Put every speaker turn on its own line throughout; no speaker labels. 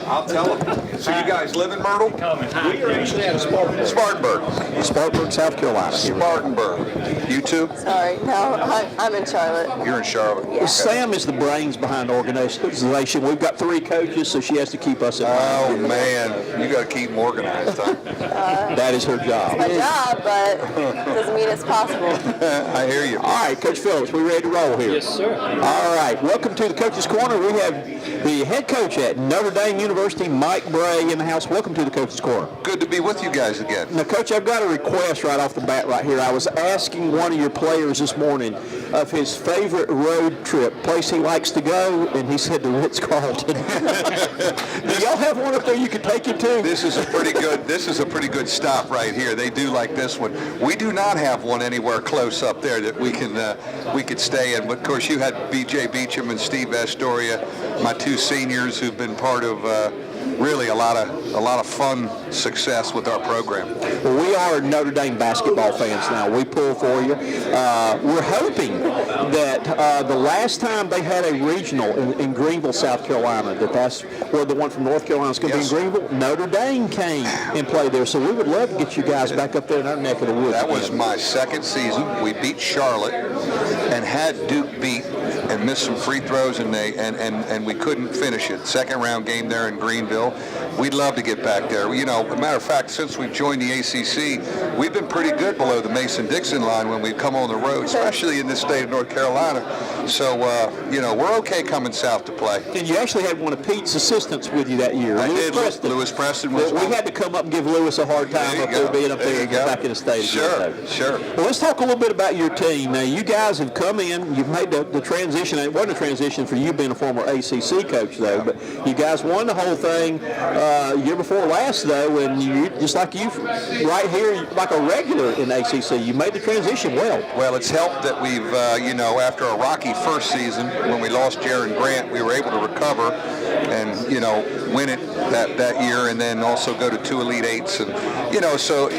I'll tell him. So you guys live in Myrtle?
We are actually out of Spartanburg.
Spartanburg, South Carolina. Spartanburg. You too?
Sorry, no, I'm in Charlotte.
You're in Charlotte.
Yeah.
Okay.
Sam is the brains behind the organization. We've got 3 coaches, so she has to keep us in
Oh,
mind.
man. You got to keep them organized, huh?
That is her job.
My job, but doesn't mean it's possible.
I hear you.
All right, Coach Phillips, we ready to roll here?
Yes, sir.
All right, welcome to the Coach's Corner. We have the head coach at Notre Dame University, Mike Bray, in the house. Welcome to the Coach's Corner.
Good to be with you guys again.
Now, Coach, I've got a request right off the bat right here. I was asking one of your players this morning of his favorite road trip, place he likes to go, and he said the Ritz-Carlton. Do y'all have one up there you could take him to?
This is a pretty good stop right here. They do like this one. We do not have one anywhere close up there that we could stay in. But of course, you had B.J. Beecham and Steve Astoria, my 2 seniors who've been part of really a lot of fun success with our program.
Well, we are Notre Dame basketball fans now. We pull for you. We're hoping that the last time they had a regional in Greenville, South Carolina, that's where the one from North Carolina is going to be in Greenville, Notre Dame came and played there. So we would love to get you guys back up there in our neck of the woods.
That was my second season. We beat Charlotte and had Duke beat and missed some free throws, and we couldn't finish it. Second round game there in Greenville. We'd love to get back there. You know, as a matter of fact, since we've joined the ACC, we've been pretty good below the Mason-Dixon line when we come on the road, especially in this state of North Carolina. So, you know, we're okay coming south to play.
And you actually had one of Pete's assistants with you that year.
I did. Lewis Preston was
We had to come up and give Lewis a hard time up there being up there back in the state.
Sure.
Well, let's talk a little bit about your team. Now, you guys have come in. You've made the transition. It wasn't a transition for you being a former ACC coach, though, but you guys won the whole thing year before last, though, and you just like you right here, like a regular in ACC. You made the transition well.
Well, it's helped that we've, you know, after a rocky first season when we lost Jaron Grant, we were able to recover and, you know, win it that year and then also go to 2 Elite Eights. And, you know, so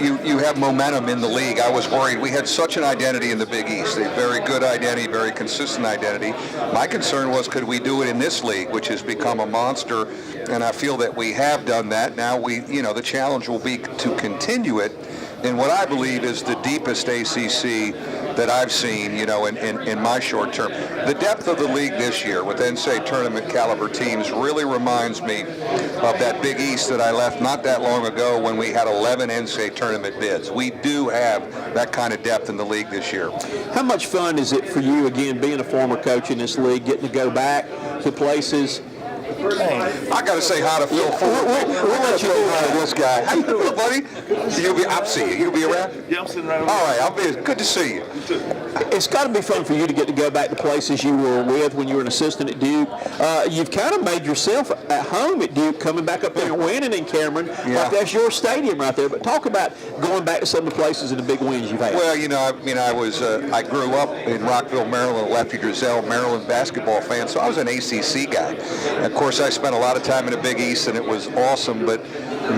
you have momentum in the league. I was worried. We had such an identity in the Big East, a very good identity, very consistent identity. My concern was, could we do it in this league, which has become a monster, and I feel that we have done that. Now the challenge will be to continue it in what I believe is the deepest ACC that I've seen, you know, in my short term. The depth of the league this year with NCAA tournament caliber teams really reminds me of that Big East that I left not that long ago when we had 11 NCAA tournament bids. We do have that kind of depth in the league this year.
How much fun is it for you, again, being a former coach in this league, getting to go back to places?
I got to say hi to Phil Ford. We'll let you know hi to this guy. How you doing, buddy? I'll see you. You'll be around?
Yeah, I'm sitting right over
All right, I'll be. Good to see you.
It's got to be fun for you to get to go back to places you were with when you were an assistant at Duke. You've kind of made yourself at home at Duke, coming back up there and winning in Cameron.
Yeah.
Like that's your stadium right there. But talk about going back to some of the places and the big wins you've had.
Well, you know, I grew up in Rockville, Maryland, a Lefty Driesell, Maryland basketball fan, so I was an ACC guy. And of course, I spent a lot of time in the Big East, and it was awesome, but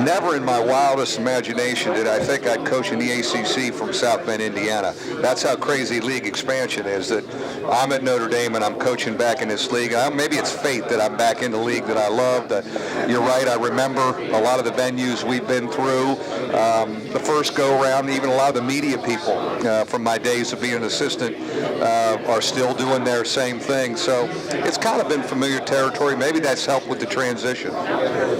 never in my wildest imagination did I think I'd coach in the ACC from South Bend, Indiana. That's how crazy league expansion is, that I'm at Notre Dame and I'm coaching back in this league. Maybe it's fate that I'm back in the league that I loved. You're right, I remember a lot of the venues we've been through. The first go-around, even a lot of the media people from my days of being an assistant are still doing their same thing. So it's kind of been familiar territory. Maybe that's helped with the transition.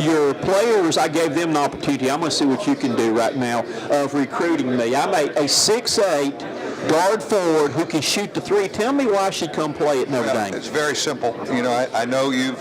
Your players, I gave them an opportunity. I'm going to see what you can do right now of recruiting me. I'm a 6'8" guard forward who can shoot the three. Tell me why I should come play at Notre Dame.
It's very simple. You know, I know you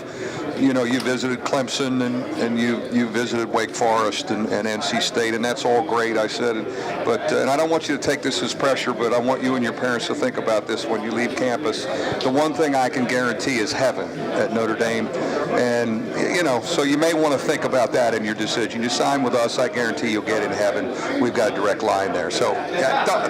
visited Clemson and you visited Wake Forest and NC State, and that's all great, I said. And I don't want you to take this as pressure, but I want you and your parents to think about this when you leave campus. The one thing I can guarantee is heaven at Notre Dame. And, you know, so you may want to think about that in your decision. You sign with us, I guarantee you'll get in heaven. We've got a direct line there. So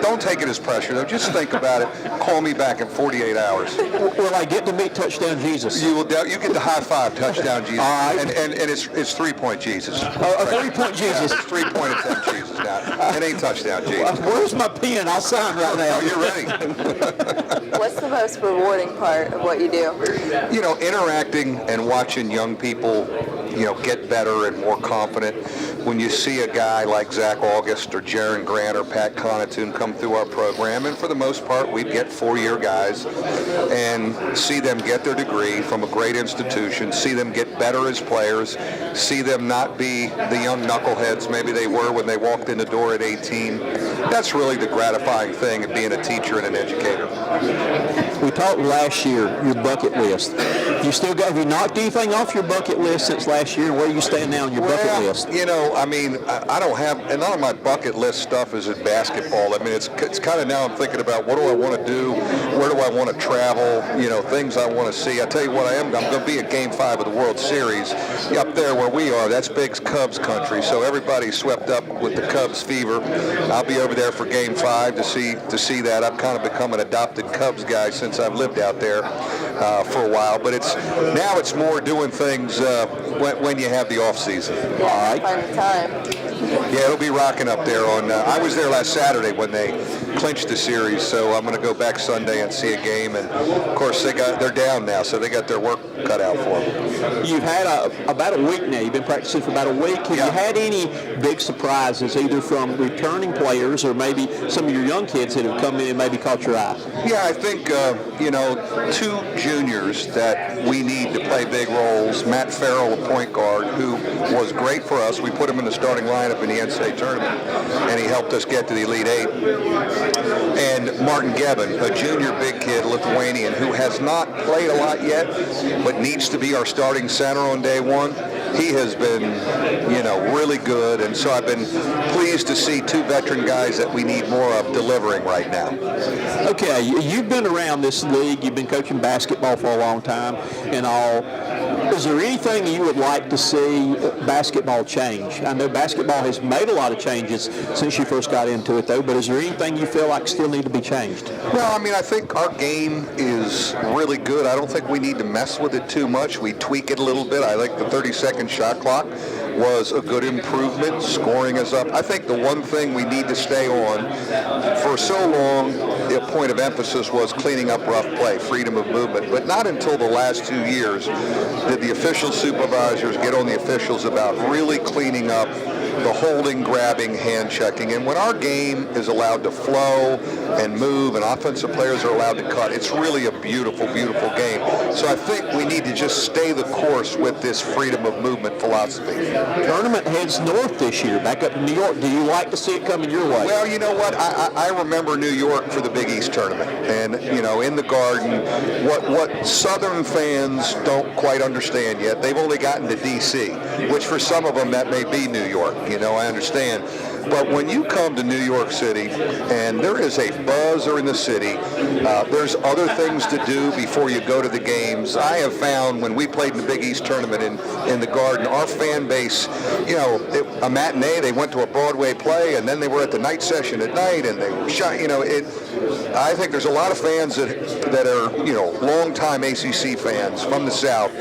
don't take it as pressure. pressure, though. Just think about it. Call me back in 48 hours.
Will I get to meet Touchdown Jesus?
You get the high five touchdown Jesus.
All right.
And it's 3-point Jesus.
A 3-point Jesus.
It's 3-point attempt Jesus now. It ain't touchdown Jesus.
Where's my pen? I'll sign right now.
Oh, you're ready.
What's the most rewarding part of what you do?
Interacting and watching young people, get better and more confident. When you see a guy like Zach August or Jaron Grant or Pat Connaughton come through our program, and for the most part, we'd get 4-year guys, and see them get their degree from a great institution, see them get better as players, see them not be the young knuckleheads maybe they were when they walked in the door at 18. That's really the gratifying thing of being a teacher and an educator.
We talked last year, your bucket list. Have you knocked anything off your bucket list since last year, and where do you stand now on your bucket list?
I don't have, and none of my bucket list stuff is in basketball. It's kind of now I'm thinking about what do I want to do, where do I want to travel, things I want to see. I tell you what, I'm going to be at Game 5 of the World Series up there where we are. That's big Cubs country, so everybody's swept up with the Cubs fever. I'll be over there for Game 5 to see that. I've kind of become an adopted Cubs guy since I've lived out there for a while, but it's more doing things when you have the off season.
Yeah, all right. Fun time.
Yeah, it'll be rocking up there. I was there last Saturday when they clinched the series, so I'm going to go back Sunday and see a game. And of course, they're down now, so they got their work cut out for them.
You've had about a week now. You've been practicing for about a week. Have you had any big surprises, either from returning players or maybe some of your young kids that have come in and maybe caught your eye?
Yeah, I think, 2 juniors that we need to play big roles. Matt Farrell, a point guard, who was great for us. We put him in the starting lineup in the NCAA tournament, and he helped us get to the Elite Eight. And Martin Gebbin, a junior big kid, Lithuanian, who has not played a lot yet, but needs to be our starting center on day one. He has been, really good, and so I've been pleased to see 2 veteran guys that we need more of delivering right now.
Okay, you've been around this league. You've been coaching basketball for a long time and all. Is there anything you would like to see basketball change? I know basketball has made a lot of changes since you first got into it, though, but is there anything you feel like still need to be changed?
Well, I think our game is really good. I don't think we need to mess with it too much. We tweak it a little bit. I like the 30-second shot clock was a good improvement. Scoring is up. I think the one thing we need to stay on for so long, the point of emphasis was cleaning up rough play, freedom of movement, but not until the last 2 years did the official supervisors get on the officials about really cleaning up the holding, grabbing, hand checking. And when our game is allowed to flow and move and offensive players are allowed to cut, it's really a beautiful, beautiful game. So I think we need to just stay the course with this freedom of movement philosophy.
Tournament heads north this year, back up to New York. Do you like to see it coming your way?
Well, you know what? I remember New York for the Big East tournament. And, in the Garden, what Southern fans don't quite understand yet, they've only gotten to D.C., which for some of them that may be New York. I understand. But when you come to New York City and there is a buzz in the city, there's other things to do before you go to the games. I have found when we played in the Big East tournament in the Garden, our fan base, a matinee, they went to a Broadway play, and then they were at the night session at night, and they were shot. I think there's a lot of fans that are, longtime ACC fans from the South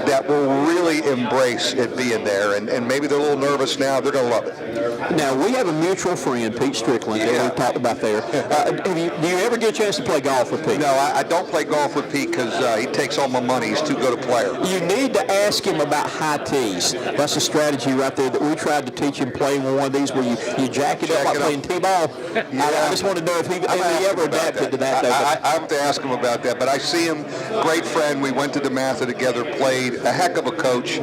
that will really embrace it being there, and maybe they're a little nervous now. They're going to love it.
Now, we have a mutual friend, Pete Strickland, that we've talked about there. Do you ever get a chance to play golf with Pete?
No, I don't play golf with Pete because he takes all my money. He's too good a player.
You need to ask him about high tees. That's a strategy right there that we tried to teach him playing with one of these where you jack it up like playing T-ball. Yeah. I just want to know if he ever adapted to that.
I have to ask him about that, but I see him, great friend. We went to DeMatha together, played, a heck of a coach.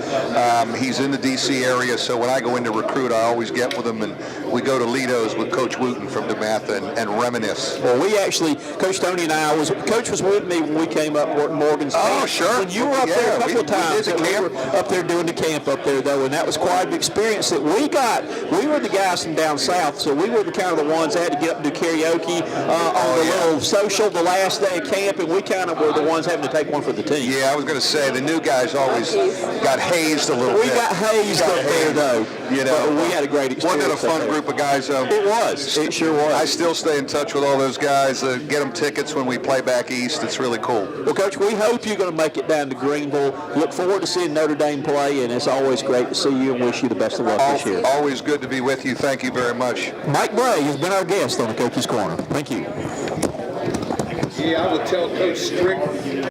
He's in the D.C. area, so when I go in to recruit, I always get with him, and we go to Lido's with Coach Wooten from DeMatha and reminisce.
Well, we actually, Coach Tony and Coach was with me when we came up at Morgan's camp.
Oh, sure.
When you were up there a couple of times, we were up there doing the camp up there, though, and that was quite an experience that we got. We were the guys from down south, so we were kind of the ones that had to get up and do karaoke on the little social the last day of camp, and we kind of were the ones having to take one for the team.
Yeah, I was going to say, the new guys always got hazed a little bit.
We got hazed up there, though. But we had a great experience.
Wasn't it a fun group group of guys, though.
It was. It sure was.
I still stay in touch with all those guys. Get them tickets when we play back east. It's really cool.
Well, Coach, we hope you're going to make it down to Greenville. Look forward to seeing Notre Dame play, and it's always great to see you and wish you the best of luck this year.
Always good to be with you. Thank you very much.
Mike Bray has been our guest on the Coach's Corner. Thank you.
Yeah, I would tell Coach Strick